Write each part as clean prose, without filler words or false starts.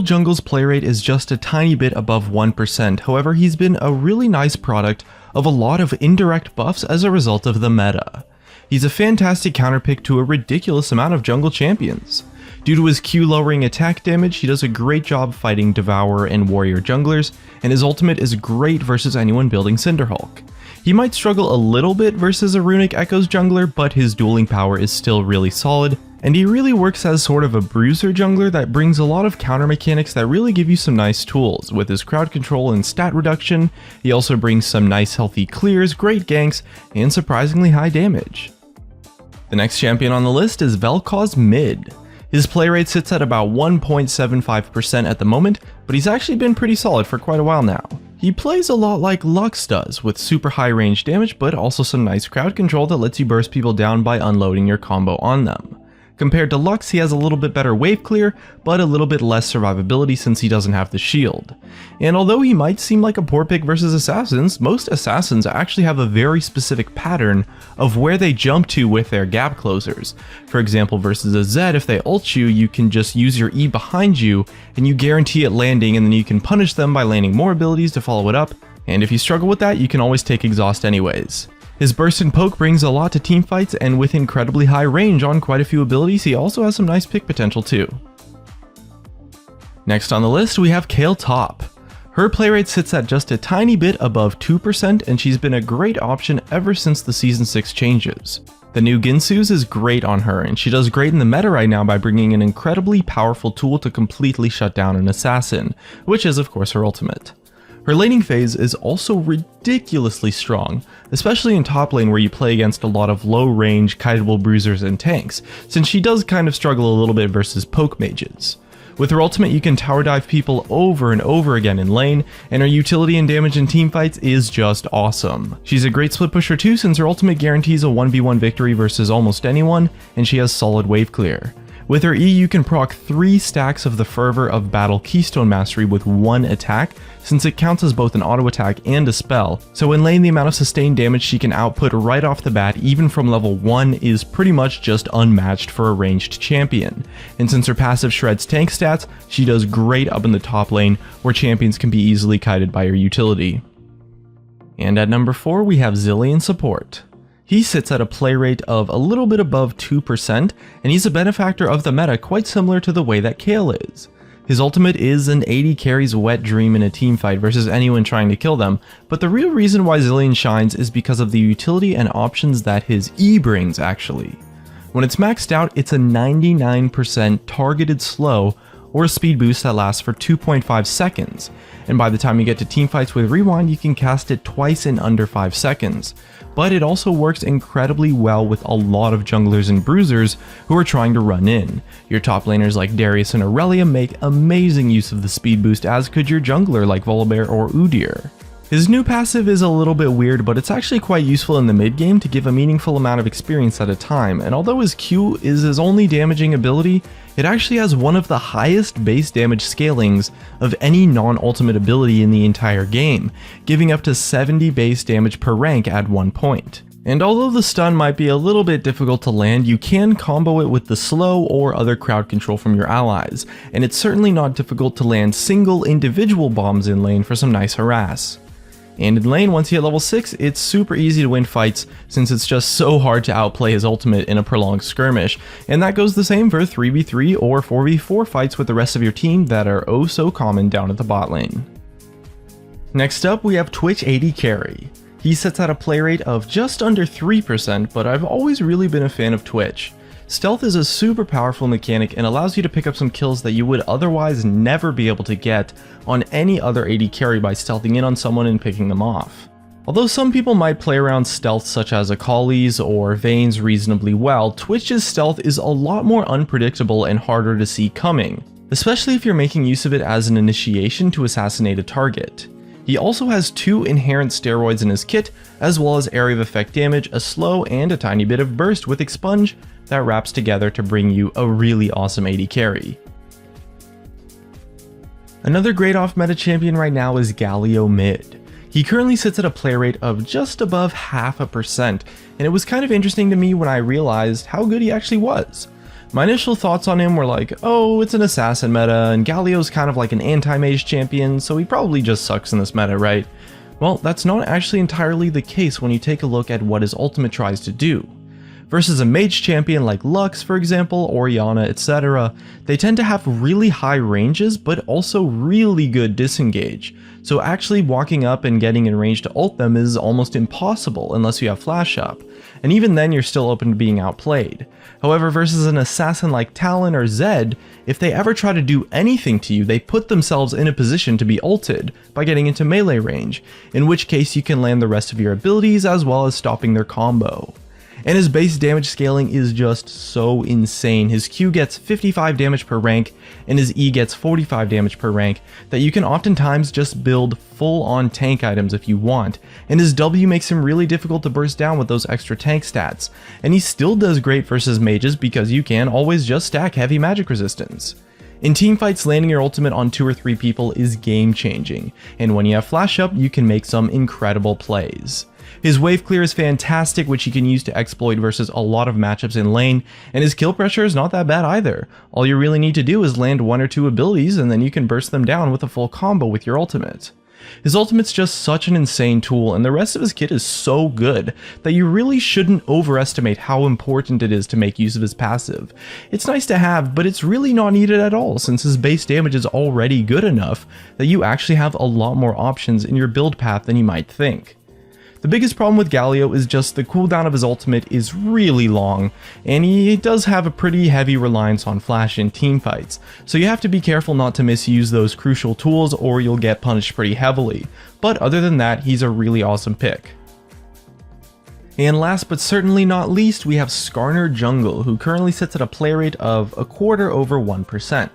Jungle's play rate is just a tiny bit above 1%, however he's been a really nice product of a lot of indirect buffs as a result of the meta. He's a fantastic counterpick to a ridiculous amount of jungle champions. Due to his Q lowering attack damage, he does a great job fighting Devourer and Warrior junglers, and his ultimate is great versus anyone building Cinderhulk. He might struggle a little bit versus a Runic Echoes jungler, but his dueling power is still really solid, and he really works as sort of a bruiser jungler that brings a lot of counter mechanics that really give you some nice tools. With his crowd control and stat reduction, he also brings some nice healthy clears, great ganks, and surprisingly high damage. The next champion on the list is Vel'Koz Mid. His play rate sits at about 1.75% at the moment, but he's actually been pretty solid for quite a while now. He plays a lot like Lux does, with super high range damage but also some nice crowd control that lets you burst people down by unloading your combo on them. Compared to Lux, he has a little bit better wave clear, but a little bit less survivability since he doesn't have the shield. And although he might seem like a poor pick versus assassins, most assassins actually have a very specific pattern of where they jump to with their gap closers. For example, versus a Zed, if they ult you, you can just use your E behind you, and you guarantee it landing, and then you can punish them by landing more abilities to follow it up, and if you struggle with that, you can always take exhaust anyways. His burst and poke brings a lot to teamfights, and with incredibly high range on quite a few abilities, he also has some nice pick potential too. Next on the list, we have Kayle Top. Her play rate sits at just a tiny bit above 2%, and she's been a great option ever since the Season 6 changes. The new Ginsu's is great on her, and she does great in the meta right now by bringing an incredibly powerful tool to completely shut down an assassin, which is of course her ultimate. Her laning phase is also ridiculously strong, especially in top lane where you play against a lot of low range, kiteable bruisers and tanks, since she does kind of struggle a little bit versus poke mages. With her ultimate you can tower dive people over and over again in lane, and her utility and damage in teamfights is just awesome. She's a great split pusher too, since her ultimate guarantees a 1v1 victory versus almost anyone, and she has solid wave clear. With her E, you can proc 3 stacks of the Fervor of Battle Keystone Mastery with one attack, since it counts as both an auto attack and a spell, so in lane the amount of sustained damage she can output right off the bat even from level 1 is pretty much just unmatched for a ranged champion. And since her passive shreds tank stats, she does great up in the top lane, where champions can be easily kited by her utility. And at number 4 we have Zilean Support. He sits at a play rate of a little bit above 2%, and he's a benefactor of the meta quite similar to the way that Kayle is. His ultimate is an 80 carries wet dream in a teamfight versus anyone trying to kill them, but the real reason why Zilean shines is because of the utility and options that his E brings actually. When it's maxed out, it's a 99% targeted slow, or a speed boost that lasts for 2.5 seconds, and by the time you get to teamfights with Rewind you can cast it twice in under 5 seconds. But it also works incredibly well with a lot of junglers and bruisers who are trying to run in. Your top laners like Darius and Aurelia make amazing use of the speed boost, as could your jungler like Volibear or Udyr. His new passive is a little bit weird, but it's actually quite useful in the mid game to give a meaningful amount of experience at a time, and although his Q is his only damaging ability, it actually has one of the highest base damage scalings of any non-ultimate ability in the entire game, giving up to 70 base damage per rank at one point. And although the stun might be a little bit difficult to land, you can combo it with the slow or other crowd control from your allies, and it's certainly not difficult to land single individual bombs in lane for some nice harass. And in lane, once you hit level 6, it's super easy to win fights since it's just so hard to outplay his ultimate in a prolonged skirmish, and that goes the same for 3v3 or 4v4 fights with the rest of your team that are oh so common down at the bot lane. Next up we have Twitch AD Carry. He sits at a play rate of just under 3%, but I've always really been a fan of Twitch. Stealth is a super powerful mechanic and allows you to pick up some kills that you would otherwise never be able to get on any other AD carry by stealthing in on someone and picking them off. Although some people might play around stealth such as Akali's or Vayne's reasonably well, Twitch's stealth is a lot more unpredictable and harder to see coming, especially if you're making use of it as an initiation to assassinate a target. He also has 2 inherent steroids in his kit, as well as area of effect damage, a slow, and a tiny bit of burst with Expunge that wraps together to bring you a really awesome AD carry. Another great off-meta champion right now is Galio Mid. He currently sits at a play rate of just above 0.5%, and it was kind of interesting to me when I realized how good he actually was. My initial thoughts on him were like, oh, it's an assassin meta, and Galio's kind of like an anti-mage champion, so he probably just sucks in this meta, right? Well, that's not actually entirely the case when you take a look at what his ultimate tries to do. Versus a mage champion like Lux, for example, Orianna, etc., they tend to have really high ranges, but also really good disengage. So actually walking up and getting in range to ult them is almost impossible unless you have flash up, and even then you're still open to being outplayed. However, versus an assassin like Talon or Zed, if they ever try to do anything to you, they put themselves in a position to be ulted by getting into melee range, in which case you can land the rest of your abilities as well as stopping their combo. And his base damage scaling is just so insane. His Q gets 55 damage per rank and his E gets 45 damage per rank that you can oftentimes just build full on tank items if you want, and his W makes him really difficult to burst down with those extra tank stats, and he still does great versus mages because you can always just stack heavy magic resistance. In teamfights, landing your ultimate on 2 or 3 people is game changing, and when you have flash up you can make some incredible plays. His wave clear is fantastic, which he can use to exploit versus a lot of matchups in lane, and his kill pressure is not that bad either. All you really need to do is land 1 or 2 abilities and then you can burst them down with a full combo with your ultimate. His ultimate's just such an insane tool, and the rest of his kit is so good that you really shouldn't overestimate how important it is to make use of his passive. It's nice to have, but it's really not needed at all since his base damage is already good enough that you actually have a lot more options in your build path than you might think. The biggest problem with Galio is just the cooldown of his ultimate is really long, and he does have a pretty heavy reliance on flash in teamfights, so you have to be careful not to misuse those crucial tools or you'll get punished pretty heavily, but other than that, he's a really awesome pick. And last but certainly not least, we have Skarner Jungle, who currently sits at a play rate of a quarter over 1%.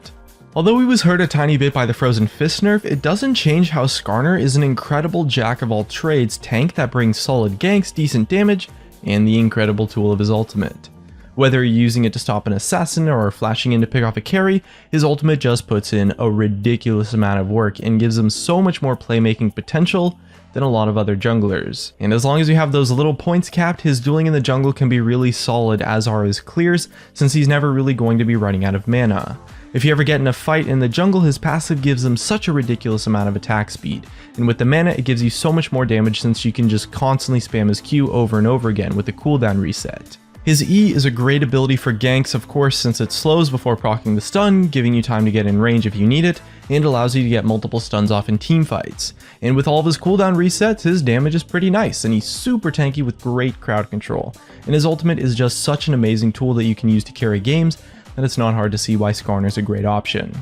Although he was hurt a tiny bit by the Frozen Fist nerf, it doesn't change how Skarner is an incredible jack-of-all-trades tank that brings solid ganks, decent damage, and the incredible tool of his ultimate. Whether you're using it to stop an assassin or flashing in to pick off a carry, his ultimate just puts in a ridiculous amount of work and gives him so much more playmaking potential than a lot of other junglers. And as long as you have those little points capped, his dueling in the jungle can be really solid, as are his clears, since he's never really going to be running out of mana. If you ever get in a fight in the jungle, his passive gives him such a ridiculous amount of attack speed, and with the mana it gives you so much more damage since you can just constantly spam his Q over and over again with the cooldown reset. His E is a great ability for ganks, of course, since it slows before proccing the stun, giving you time to get in range if you need it, and allows you to get multiple stuns off in teamfights. And with all of his cooldown resets, his damage is pretty nice, and he's super tanky with great crowd control. And his ultimate is just such an amazing tool that you can use to carry games, that it's not hard to see why Skarner's a great option.